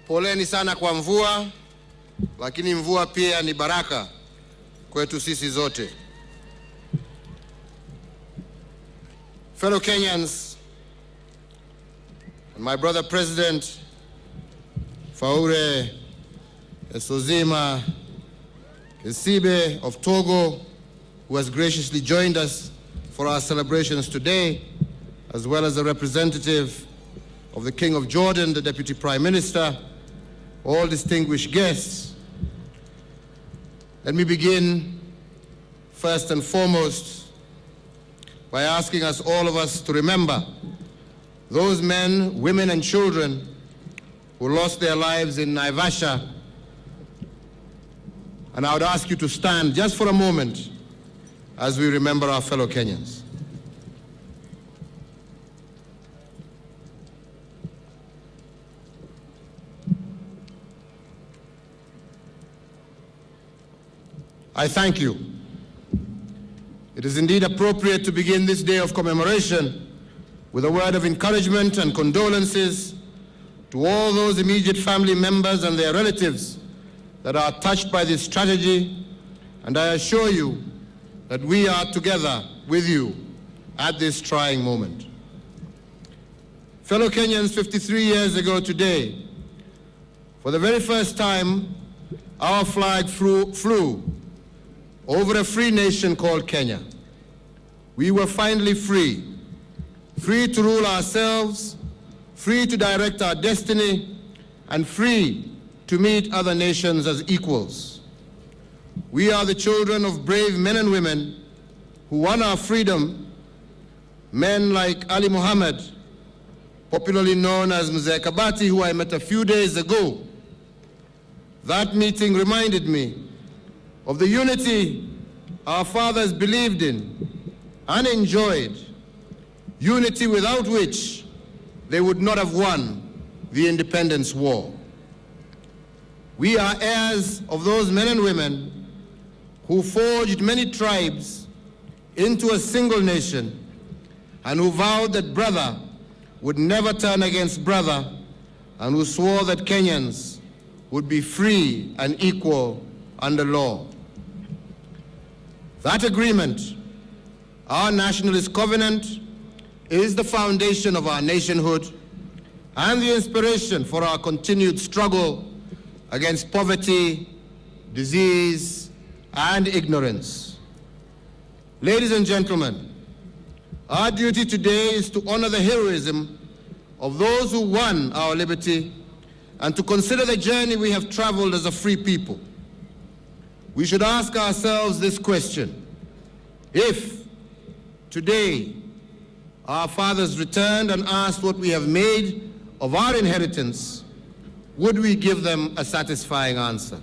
Poleni sana kwa mvua, lakini mvua pia ni baraka kwetu sisi zote. Fellow Kenyans, and my brother President Faure Esozima Kesibe of Togo, who has graciously joined us for our celebrations today, as well as a representative of the King of Jordan, the Deputy Prime Minister, all distinguished guests. Let me begin first and foremost by asking all of us to remember those men, women, and children who lost their lives in Naivasha. And I would ask you to stand just for a moment as we remember our fellow Kenyans. I thank you. It is indeed appropriate to begin this day of commemoration with a word of encouragement and condolences to all those immediate family members and their relatives that are touched by this tragedy, and I assure you that we are together with you at this trying moment. Fellow Kenyans, 53 years ago today, for the very first time, our flag flew over a free nation called Kenya. We were finally free, free to rule ourselves, free to direct our destiny, and free to meet other nations as equals. We are the children of brave men and women who won our freedom, men like Ali Muhammad, popularly known as Mzee Kabati, who I met a few days ago. That meeting reminded me of the unity our fathers believed in and enjoyed, unity without which they would not have won the independence war. We are heirs of those men and women who forged many tribes into a single nation and who vowed that brother would never turn against brother, and who swore that Kenyans would be free and equal under law. That agreement, our nationalist covenant, is the foundation of our nationhood and the inspiration for our continued struggle against poverty, disease, and ignorance. Ladies and gentlemen, our duty today is to honor the heroism of those who won our liberty and to consider the journey we have traveled as a free people. We should ask ourselves this question: if today our fathers returned and asked what we have made of our inheritance, would we give them a satisfying answer?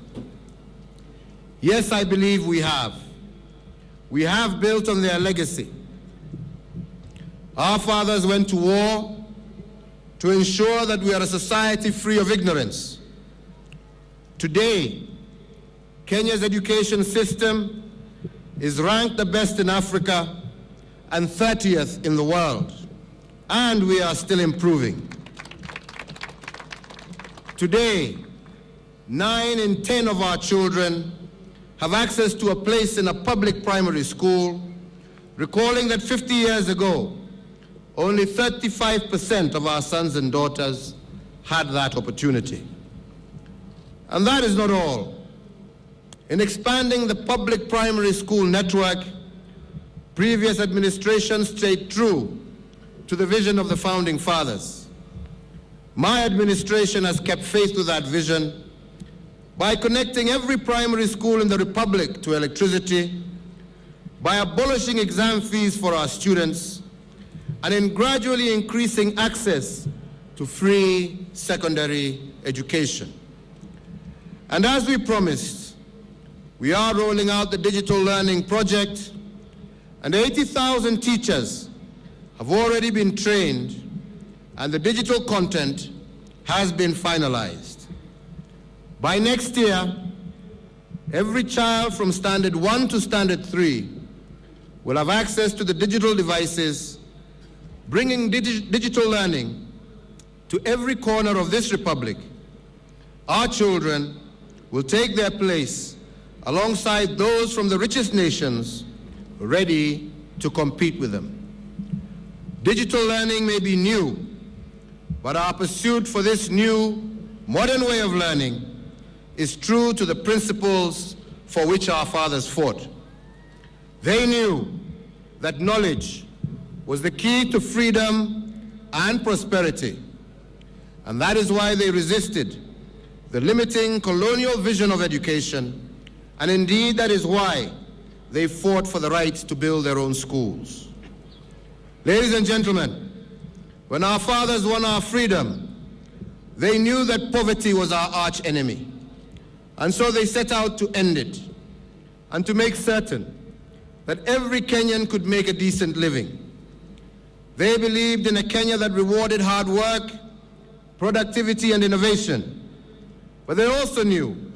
Yes, I believe we have. We have built on their legacy. Our fathers went to war to ensure that we are a society free of ignorance. Today, Kenya's education system is ranked the best in Africa and 30th in the world, and we are still improving. Today, 9 in 10 of our children have access to a place in a public primary school, recalling that 50 years ago, only 35% of our sons and daughters had that opportunity. And that is not all. In expanding the public primary school network, previous administrations stayed true to the vision of the founding fathers. My administration has kept faith with that vision by connecting every primary school in the Republic to electricity, by abolishing exam fees for our students, and in gradually increasing access to free secondary education. And as we promised, we are rolling out the digital learning project, and 80,000 teachers have already been trained, and the digital content has been finalized. By next year, every child from Standard 1 to Standard 3 will have access to the digital devices, bringing digital learning to every corner of this republic our children will take their place alongside those from the richest nations ready to compete with them. Digital learning may be new, but our pursuit for this new, modern way of learning is true to the principles for which our fathers fought. They knew that knowledge was the key to freedom and prosperity, and that is why they resisted the limiting colonial vision of education, and indeed that is why they fought for the right to build their own schools. Ladies and gentlemen, when our fathers won our freedom, they knew that poverty was our arch enemy, and so they set out to end it and to make certain that every Kenyan could make a decent living. They believed in a Kenya that rewarded hard work, productivity, and innovation. But they also knew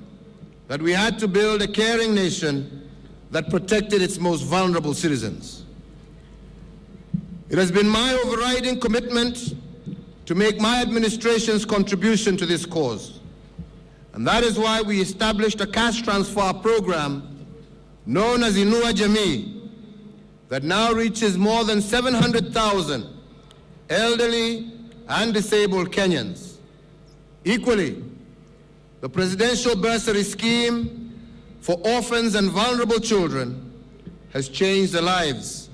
that we had to build a caring nation that protected its most vulnerable citizens. It has been my overriding commitment to make my administration's contribution to this cause. And that is why we established a cash transfer program known as Inua Jamii that now reaches more than 700,000 elderly and disabled Kenyans. Equally, the presidential bursary scheme for orphans and vulnerable children has changed the lives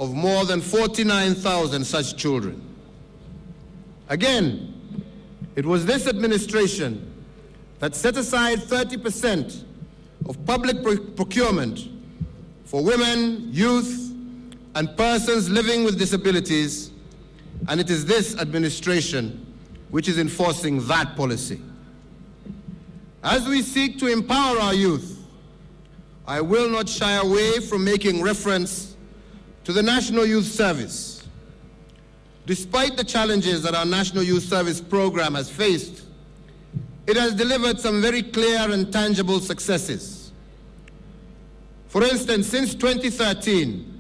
of more than 49,000 such children. Again, it was this administration that set aside 30% of public procurement for women, youth, and persons living with disabilities, and it is this administration which is enforcing that policy. As we seek to empower our youth, I will not shy away from making reference to the National Youth Service. Despite the challenges that our National Youth Service program has faced, it has delivered some very clear and tangible successes. For instance, since 2013,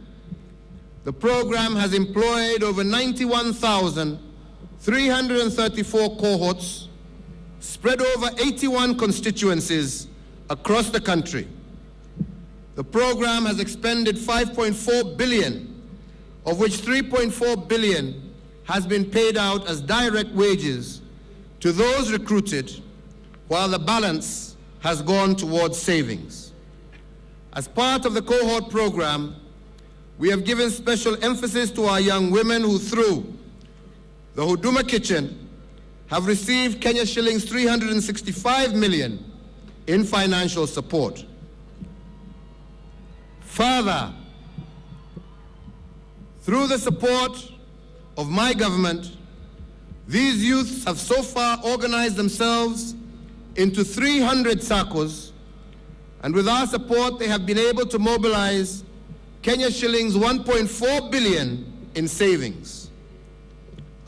the program has employed over 91,334 cohorts spread over 81 constituencies across the country. The program has expended 5.4 billion, of which 3.4 billion has been paid out as direct wages to those recruited, while the balance has gone towards savings. As part of the cohort program, we have given special emphasis to our young women who, through the Huduma Kitchen, have received Kenya shillings 365 million in financial support. Further, through the support of my government, these youths have so far organized themselves into 300 SACCOs, and with our support, they have been able to mobilize Kenya shillings 1.4 billion in savings.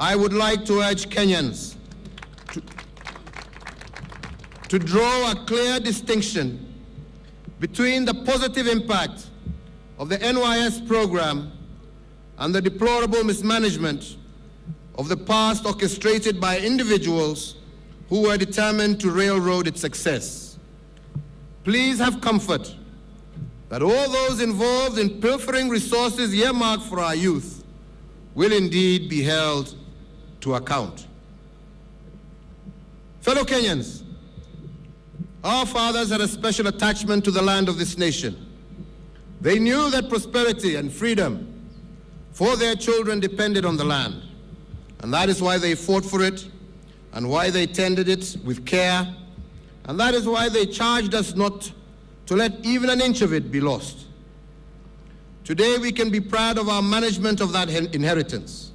I would like to urge Kenyans to draw a clear distinction between the positive impact of the NYS program and the deplorable mismanagement of the past orchestrated by individuals who were determined to railroad its success. Please have comfort that all those involved in pilfering resources earmarked for our youth will indeed be held to account. Fellow Kenyans, our fathers had a special attachment to the land of this nation. They knew that prosperity and freedom for their children depended on the land, and that is why they fought for it and why they tended it with care, and that is why they charged us not to let even an inch of it be lost. Today we can be proud of our management of that inheritance.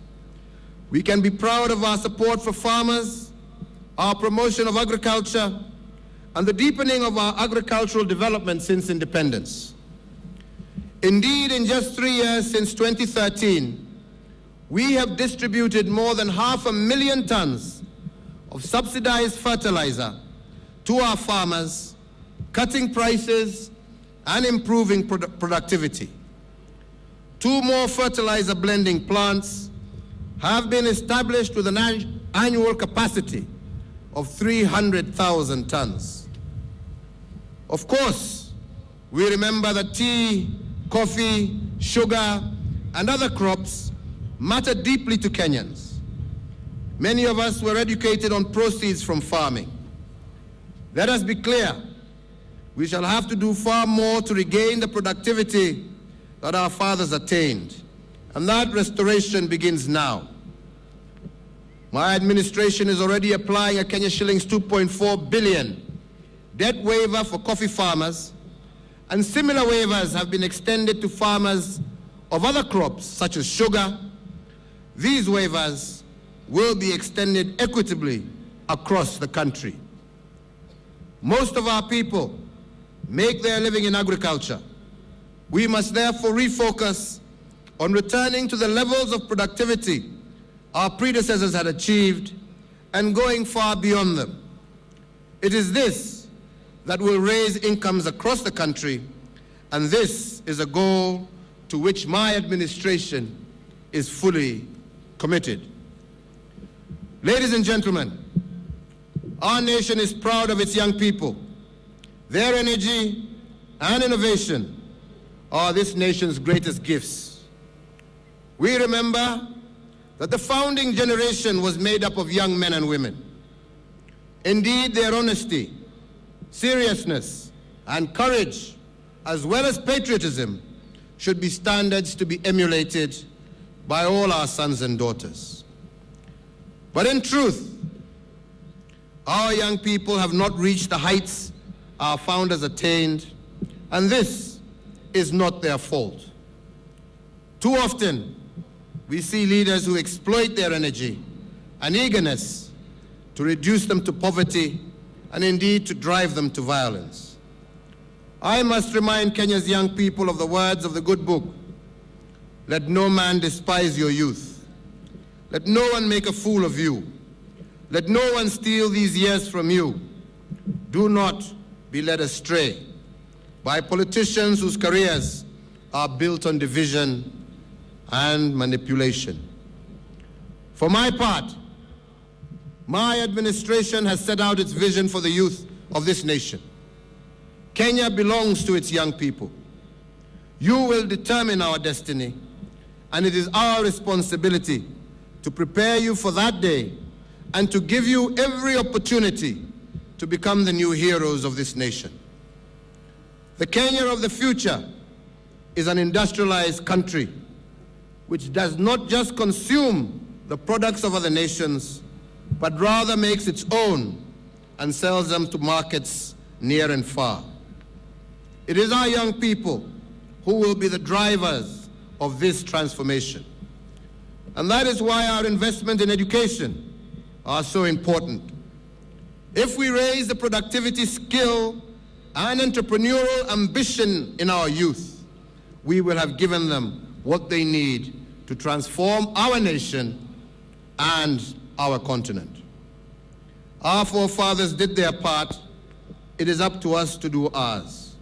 We can be proud of our support for farmers, our promotion of agriculture, and the deepening of our agricultural development since independence. Indeed, in just 3 years since 2013, we have distributed more than 500,000 tons of subsidized fertilizer to our farmers, cutting prices and improving productivity. 2 more fertilizer blending plants have been established with an annual capacity of 300,000 tons. Of course, we remember that tea, coffee, sugar, and other crops matter deeply to Kenyans. Many of us were educated on proceeds from farming. Let us be clear, we shall have to do far more to regain the productivity that our fathers attained, and that restoration begins now. My administration is already applying a Kenya shillings 2.4 billion debt waiver for coffee farmers, and similar waivers have been extended to farmers of other crops such as sugar. These waivers will be extended equitably across the country. Most of our people make their living in agriculture. We must therefore refocus on returning to the levels of productivity our predecessors had achieved and going far beyond them. It is this that will raise incomes across the country, and this is a goal to which my administration is fully committed. Ladies and gentlemen, our nation is proud of its young people. Their energy and innovation are this nation's greatest gifts. We remember that the founding generation was made up of young men and women. Indeed, their honesty, seriousness, and courage, as well as patriotism, should be standards to be emulated by all our sons and daughters. But in truth, our young people have not reached the heights our founders attained, and this is not their fault. Too often, we see leaders who exploit their energy and eagerness to reduce them to poverty and indeed to drive them to violence. I must remind Kenya's young people of the words of the good book, "Let no man despise your youth. Let no one make a fool of you. Let no one steal these years from you. Do not be led astray by politicians whose careers are built on division and manipulation." For my part, my administration has set out its vision for the youth of this nation. Kenya belongs to its young people. You will determine our destiny, and it is our responsibility to prepare you for that day and to give you every opportunity to become the new heroes of this nation. The Kenya of the future is an industrialized country which does not just consume the products of other nations, but rather makes its own and sells them to markets near and far. It is our young people who will be the drivers of this transformation. And that is why our investment in education are so important. If we raise the productivity, skill, and entrepreneurial ambition in our youth, we will have given them what they need to transform our nation and our continent. Our forefathers did their part. It is up to us to do ours.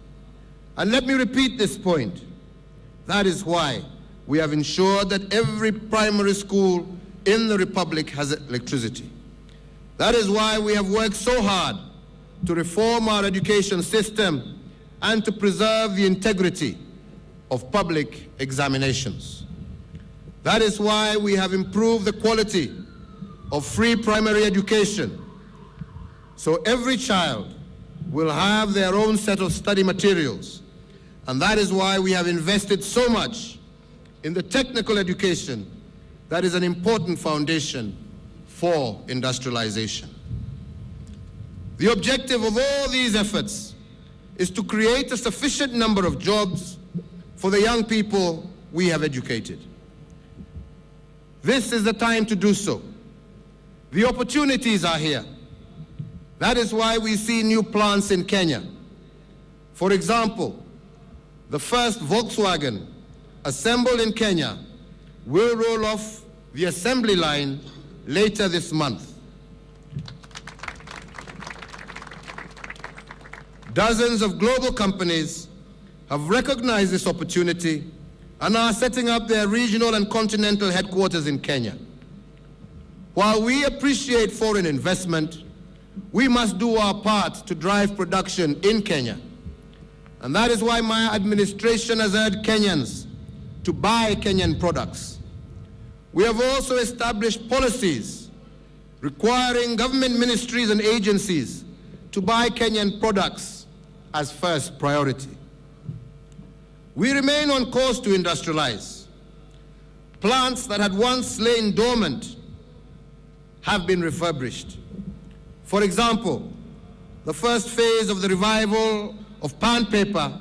And let me repeat this point. That is why we have ensured that every primary school in the Republic has electricity. That is why we have worked so hard to reform our education system and to preserve the integrity of public examinations. That is why we have improved the quality of free primary education, so every child will have their own set of study materials. And that is why we have invested so much in the technical education that is an important foundation for industrialization. The objective of all these efforts is to create a sufficient number of jobs for the young people we have educated. This is the time to do so. The opportunities are here. That is why we see new plants in Kenya. For example, the first Volkswagen assembled in Kenya will roll off the assembly line later this month. Dozens of global companies have recognized this opportunity and are setting up their regional and continental headquarters in Kenya. While we appreciate foreign investment, we must do our part to drive production in Kenya. And that is why my administration has urged Kenyans to buy Kenyan products. We have also established policies requiring government ministries and agencies to buy Kenyan products as first priority. We remain on course to industrialize. Plants that had once lain dormant have been refurbished. For example, the first phase of the revival of pan paper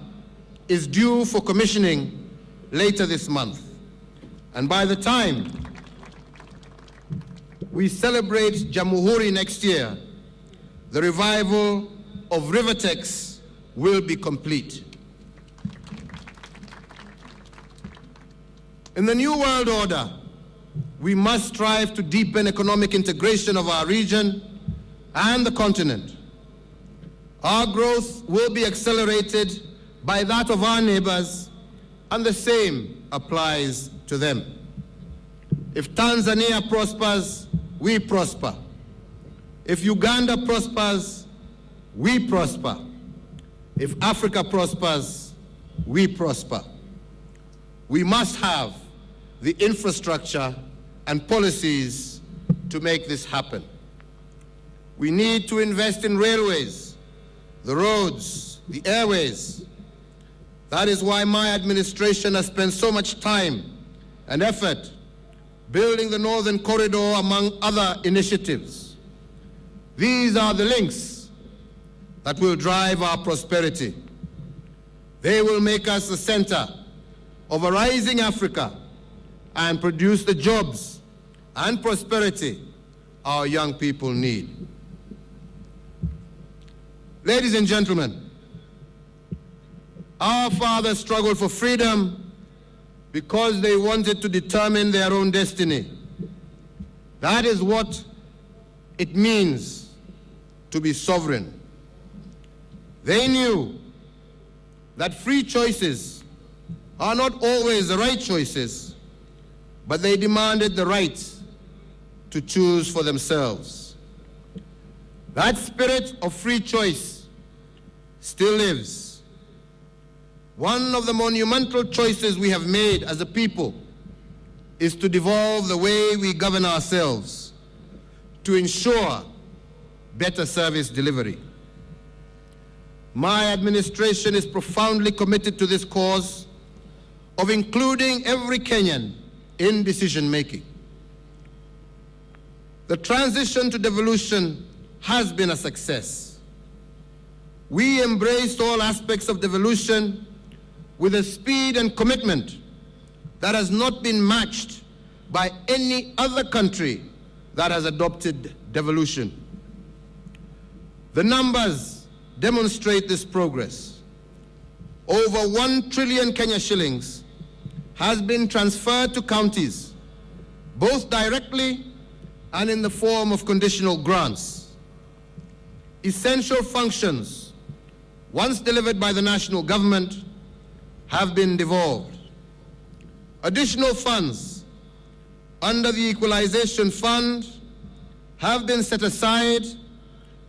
is due for commissioning later this month. And by the time we celebrate Jamhuri next year, the revival of Rivertex will be complete. In the new world order, we must strive to deepen economic integration of our region and the continent. Our growth will be accelerated by that of our neighbors, and the same applies to them. If Tanzania prospers, we prosper. If Uganda prospers, we prosper. If Africa prospers, we prosper. We must have the infrastructure and policies to make this happen. We need to invest in railways, the roads, the airways. That is why my administration has spent so much time and effort building the Northern Corridor, among other initiatives. These are the links that will drive our prosperity. They will make us the center of a rising Africa and produce the jobs and prosperity our young people need. Ladies and gentlemen, our fathers struggled for freedom because they wanted to determine their own destiny. That is what it means to be sovereign. They knew that free choices are not always the right choices, but they demanded the right to choose for themselves. That spirit of free choice still lives. One of the monumental choices we have made as a people is to devolve the way we govern ourselves to ensure better service delivery. My administration is profoundly committed to this cause of including every Kenyan in decision-making. The transition to devolution has been a success. We embraced all aspects of devolution with a speed and commitment that has not been matched by any other country that has adopted devolution. The numbers demonstrate this progress. Over 1 trillion Kenya shillings has been transferred to counties, both directly and in the form of conditional grants. Essential functions, once delivered by the national government, have been devolved. Additional funds under the Equalization Fund have been set aside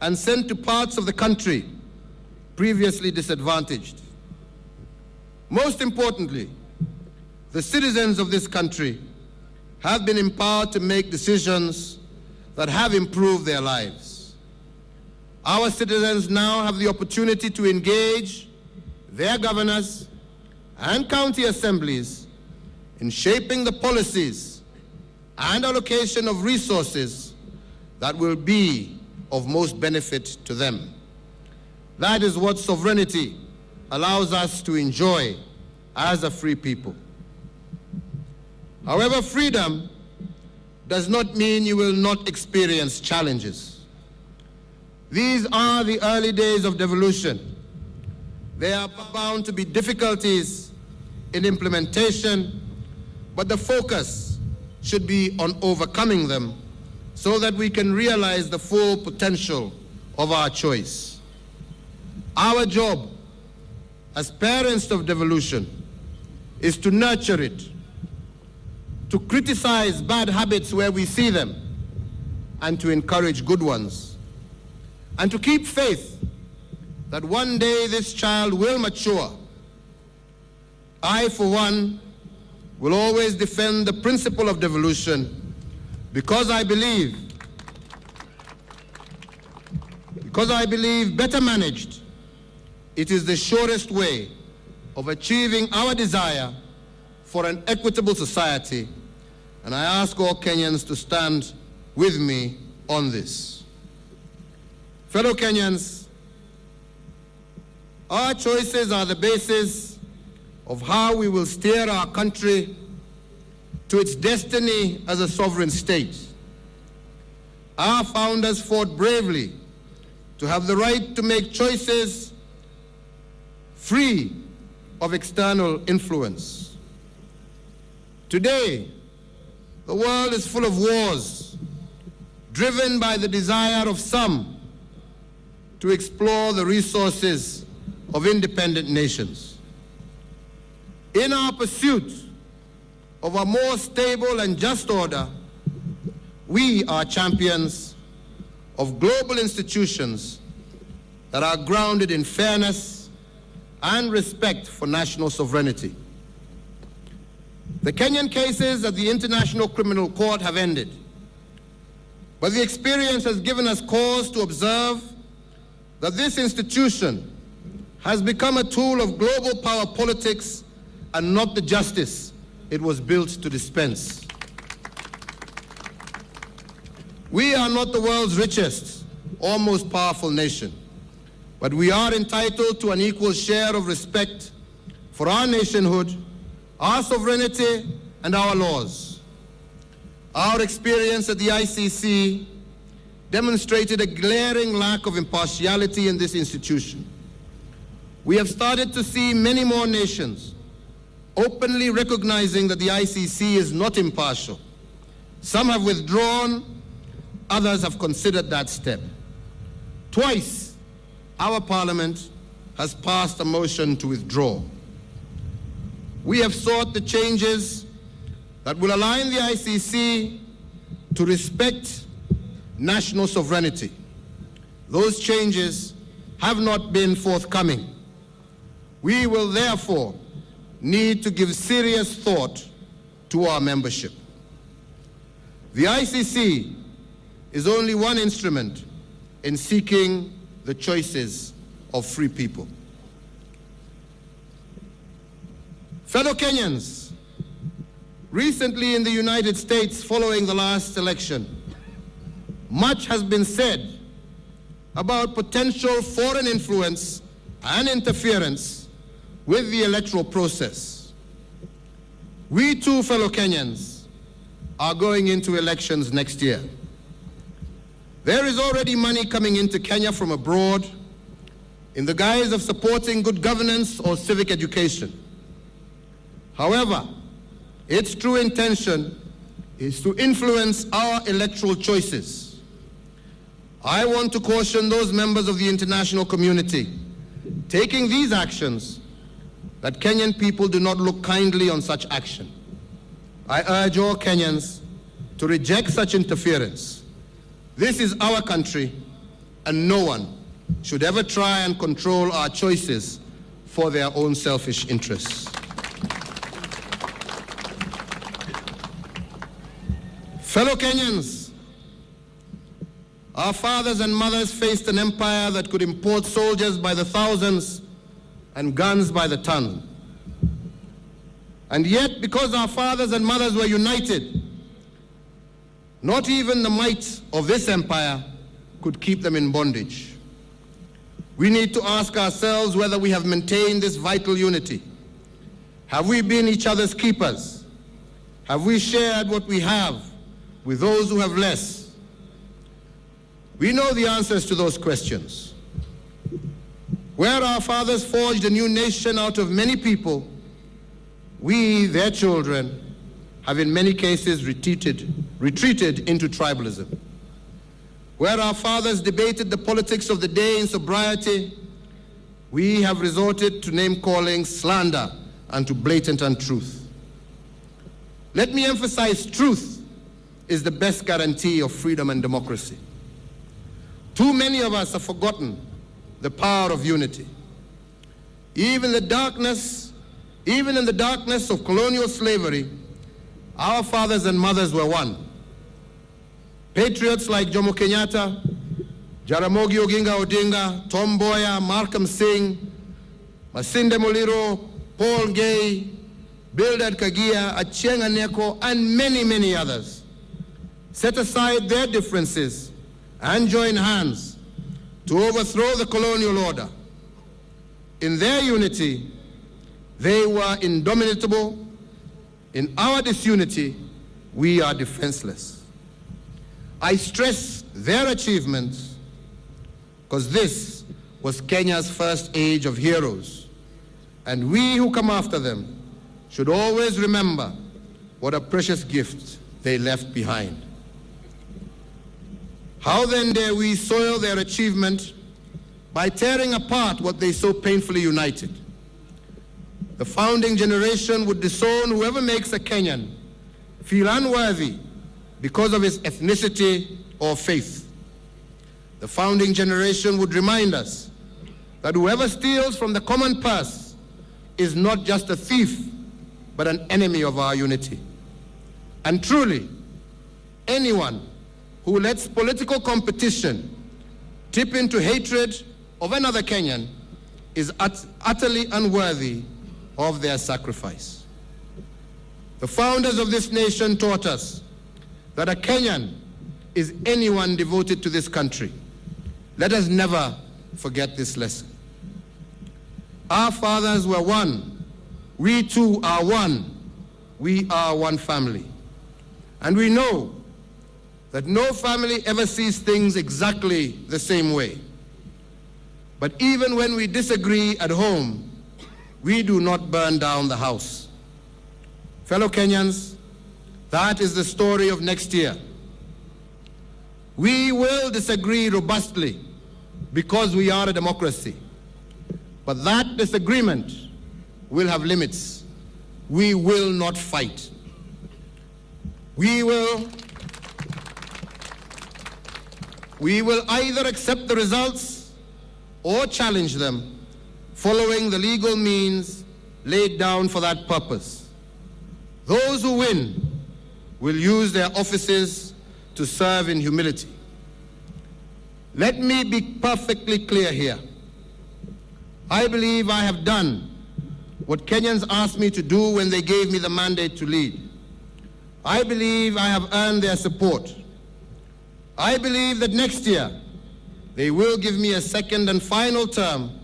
and sent to parts of the country previously disadvantaged. Most importantly, the citizens of this country have been empowered to make decisions that have improved their lives. Our citizens now have the opportunity to engage their governors and county assemblies in shaping the policies and allocation of resources that will be of most benefit to them. That is what sovereignty allows us to enjoy as a free people. However, freedom does not mean you will not experience challenges. These are the early days of devolution. There are bound to be difficulties in implementation, but the focus should be on overcoming them so that we can realize the full potential of our choice. Our job as parents of devolution is to nurture it, to criticize bad habits where we see them, and to encourage good ones. and to keep faith that one day this child will mature, I, for one, will always defend the principle of devolution because I believe better managed, it is the surest way of achieving our desire for an equitable society, and I ask all Kenyans to stand with me on this. Fellow Kenyans, our choices are the basis of how we will steer our country to its destiny as a sovereign state. Our founders fought bravely to have the right to make choices free of external influence. Today, the world is full of wars, driven by the desire of some to explore the resources of independent nations. In our pursuit of a more stable and just order, we are champions of global institutions that are grounded in fairness and respect for national sovereignty. The Kenyan cases at the International Criminal Court have ended, but the experience has given us cause to observe that this institution has become a tool of global power politics and not the justice it was built to dispense. We are not the world's richest or most powerful nation, but we are entitled to an equal share of respect for our nationhood, our sovereignty, and our laws. Our experience at the ICC demonstrated a glaring lack of impartiality in this institution. We have started to see many more nations openly recognizing that the ICC is not impartial. Some have withdrawn, others have considered that step. Twice, our parliament has passed a motion to withdraw. We have sought the changes that will align the ICC to respect national sovereignty. Those changes have not been forthcoming. We will therefore need to give serious thought to our membership. The ICC is only one instrument in seeking the choices of free people. Fellow Kenyans, recently in the United States following the last election, much has been said about potential foreign influence and interference with the electoral process. We too, fellow Kenyans, are going into elections next year. There is already money coming into Kenya from abroad in the guise of supporting good governance or civic education. However, its true intention is to influence our electoral choices. I want to caution those members of the international community taking these actions that Kenyan people do not look kindly on such action. I urge all Kenyans to reject such interference. This is our country, and no one should ever try and control our choices for their own selfish interests. Fellow Kenyans, our fathers and mothers faced an empire that could import soldiers by the thousands and guns by the ton. And yet, because our fathers and mothers were united, not even the might of this empire could keep them in bondage. We need to ask ourselves whether we have maintained this vital unity. Have we been each other's keepers? Have we shared what we have with those who have less? We know the answers to those questions. Where our fathers forged a new nation out of many people, we, their children, have in many cases retreated into tribalism. Where our fathers debated the politics of the day in sobriety, we have resorted to name-calling, slander, and to blatant untruth. Let me emphasize, truth is the best guarantee of freedom and democracy. Too many of us have forgotten the power of unity. Even in the darkness of colonial slavery, our fathers and mothers were one. Patriots like Jomo Kenyatta, Jaramogi Oginga Odinga, Tom Mboya, Malcolm Singh, Masinde Muliro, Paul Gay, Bildad Kagia, Achieng' Oneko, and many, many others set aside their differences and join hands to overthrow the colonial order. In their unity, they were indomitable. In our disunity, we are defenseless. I stress their achievements because this was Kenya's first age of heroes, and we who come after them should always remember what a precious gift they left behind. How then dare we soil their achievement by tearing apart what they so painfully united? The founding generation would disown whoever makes a Kenyan feel unworthy because of his ethnicity or faith. The founding generation would remind us that whoever steals from the common purse is not just a thief, but an enemy of our unity. And truly, anyone who lets political competition tip into hatred of another Kenyan is utterly unworthy of their sacrifice. The founders of this nation taught us that a Kenyan is anyone devoted to this country. Let us never forget this lesson. Our fathers were one. We too are one. We are one family. And we know that no family ever sees things exactly the same way. But even when we disagree at home, we do not burn down the house. Fellow Kenyans, that is the story of next year. We will disagree robustly because we are a democracy. But that disagreement will have limits. We will not fight. We will either accept the results or challenge them, following the legal means laid down for that purpose. Those who win will use their offices to serve in humility. Let me be perfectly clear here. I believe I have done what Kenyans asked me to do when they gave me the mandate to lead. I believe I have earned their support. I believe that next year they will give me a second and final term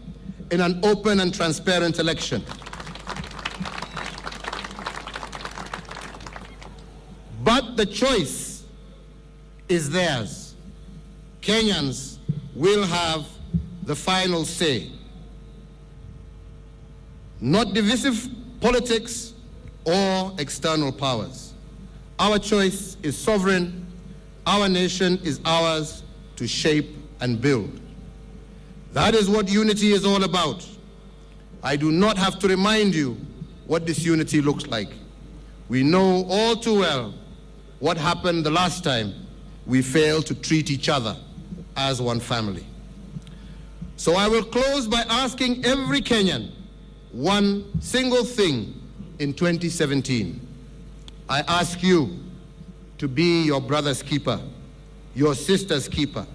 in an open and transparent election. But the choice is theirs. Kenyans will have the final say. Not divisive politics or external powers. Our choice is sovereign. Our nation is ours to shape and build. That is what unity is all about. I do not have to remind you what this unity looks like. We know all too well what happened the last time we failed to treat each other as one family. So I will close by asking every Kenyan one single thing in 2017. I ask you to be your brother's keeper, your sister's keeper.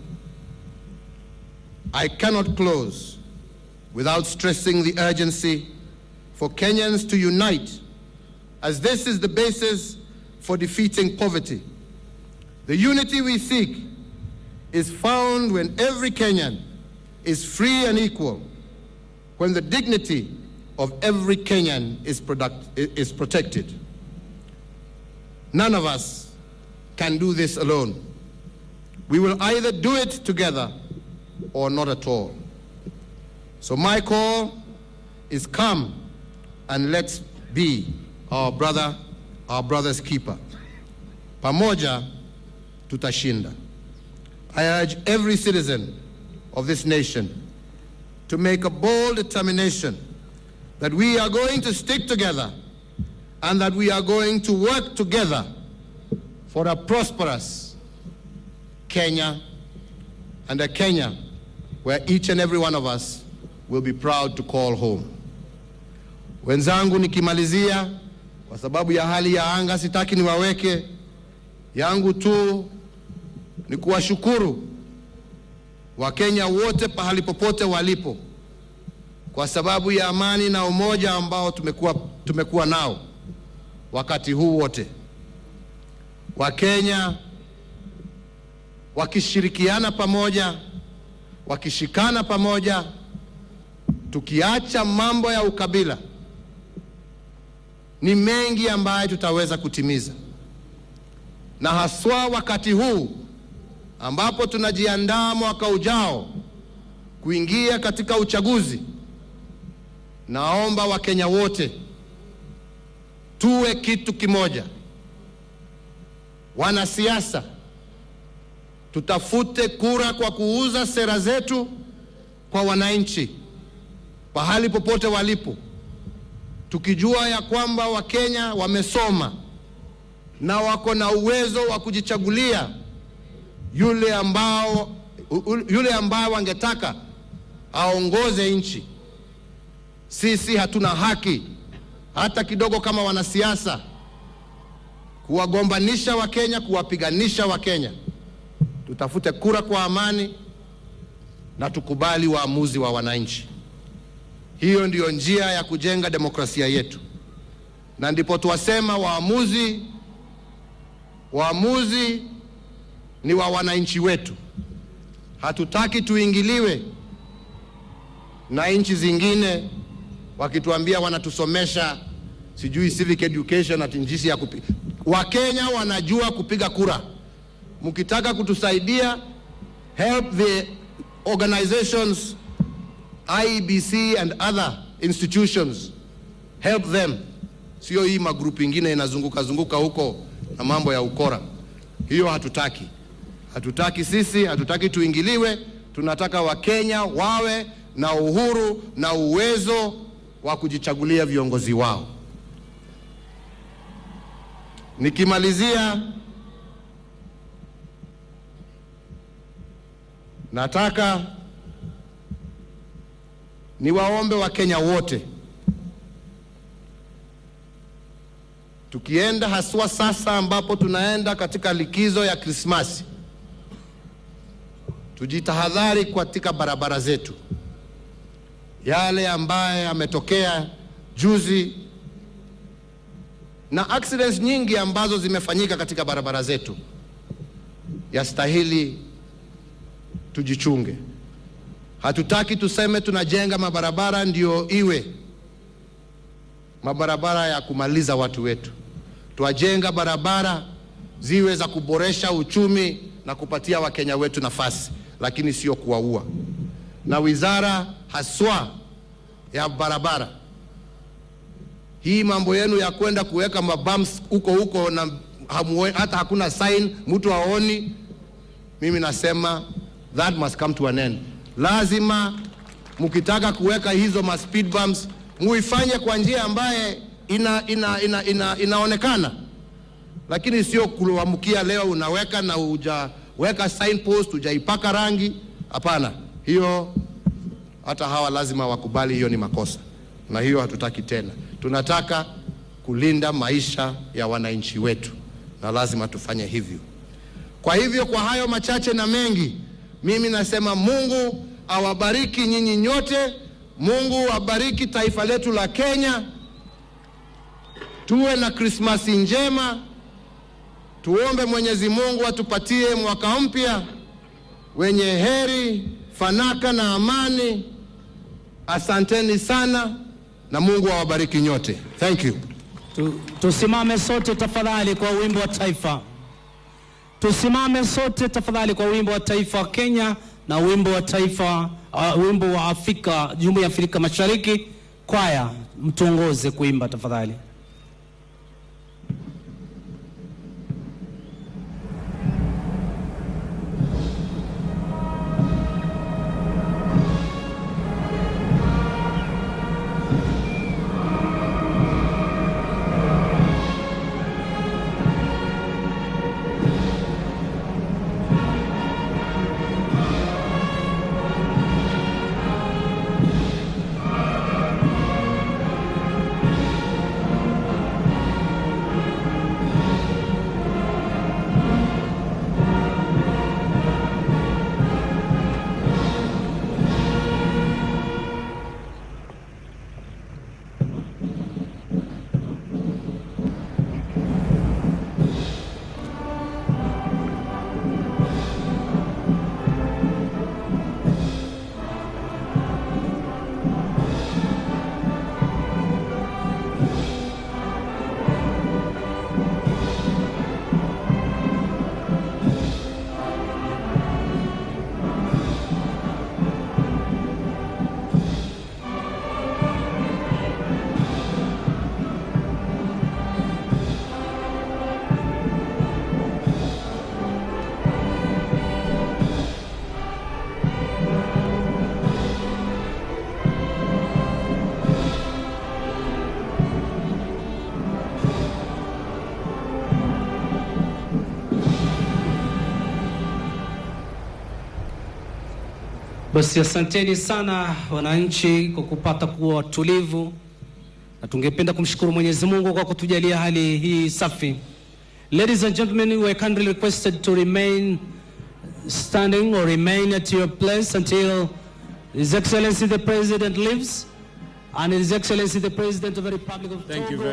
I cannot close without stressing the urgency for Kenyans to unite, as this is the basis for defeating poverty. The unity we seek is found when every Kenyan is free and equal, when the dignity of every Kenyan is protected. None of us can do this alone. We will either do it together or not at all. So my call is, come and let's be our brother's keeper. Pamoja tutashinda. I urge every citizen of this nation to make a bold determination that we are going to stick together and that we are going to work together for a prosperous Kenya and a Kenya where each and every one of us will be proud to call home. Wenzangu, nikimalizia, kwa sababu ya hali ya anga sitaki niwaweke yangu tu, ni kuwashukuru Wakenya wote pahali popote walipo kwa sababu ya amani na umoja ambao tumekuwa nao wakati huu wote. Wakenya wakishirikiana pamoja, wakishikana pamoja, tukiacha mambo ya ukabila, ni mengi ambayo tutaweza kutimiza. Na haswa wakati huu ambapo tunajiandaa mwaka ujao kuingia katika uchaguzi, naomba Wakenya wote tuwe kitu kimoja. Wanasiasa, tutafute kura kwa kuuza sera zetu kwa wananchi pahali popote walipo, tukijua ya kwamba Wakenya wamesoma na wako na uwezo wa kujichagulia yule ambao wangetaka aongoze nchi. Sisi hatuna haki hata kidogo kama wanasiasa kuwagombanisha Wakenya, kuwapiganisha Wakenya. Tutafute kura kwa amani na tukubali waamuzi wa wananchi. Hiyo ndiyo njia ya kujenga demokrasia yetu, na ndipo tuwasema waamuzi ni wa wananchi wetu. Hatutaki tuingiliwe na nchi zingine wakituambia wanatusomesha sijui civic education ati jinsi ya kupiga. Wakenya wanajua kupiga kura. Mkitaka kutusaidia, help the organizations, IEBC and other institutions, help them. Sio hii magrupu ingine inazunguka huko na mambo ya ukora. Hiyo hatutaki. Hatutaki sisi, hatutaki tuingiliwe. Tunataka Wakenya wawe na uhuru na uwezo wa kujichagulia viongozi wao. Nikimalizia, nataka niwaombe Wakenya wote, tukienda haswa sasa ambapo tunaenda katika likizo ya Krismasi, tujitahadhari katika barabara zetu. Yale ambaye yametokea juzi na accidents nyingi ambazo zimefanyika katika barabara zetu, yastahili tujichunge. Hatutaki tuseme tunajenga mabarabara ndio iwe mabarabara ya kumaliza watu wetu. Tuajenga barabara ziwe za kuboresha uchumi na kupatia Wakenya wetu nafasi, lakini sio kuwaua. Na wizara haswa ya barabara, hii mambo yenu ya kwenda kuweka mabumps huko na hata hakuna sign, mtu haoni, mimi nasema that must come to an end. Lazima mkitaka kuweka hizo ma speed bumps, muifanye kwa njia ambaye inaonekana, lakini sio kuamkia leo unaweka na hujaweka signpost, hujaipaka rangi. Hapana, hiyo hata hawa lazima wakubali hiyo ni makosa, na hiyo hatutaki tena. Tunataka kulinda maisha ya wananchi wetu na lazima tufanye hivyo. Kwa hivyo, kwa hayo machache na mengi, mimi nasema Mungu awabariki nyinyi nyote. Mungu awabariki taifa letu la Kenya. Tuwe na Krismasi njema. Tuombe Mwenyezi Mungu atupatie mwaka mpya wenye heri, fanaka na amani. Asanteni sana na Mungu awabariki nyote. Thank you. Tusimame sote tafadhali kwa wimbo wa taifa. Tusimame sote tafadhali kwa wimbo wa taifa wa Kenya na wimbo wa taifa, wimbo wa Afrika, Jumuiya ya Afrika Mashariki. Kwaya, mtuongoze kuimba tafadhali. Basi asanteni sana wananchi kwa kupata kuwa tulivu, na tungependa kumshukuru Mwenyezi Mungu kwa kutujalia hali hii safi. Ladies and gentlemen, we are kindly requested to remain standing or remain at your place until His Excellency the President leaves, and His Excellency the President of the Republic of Togo.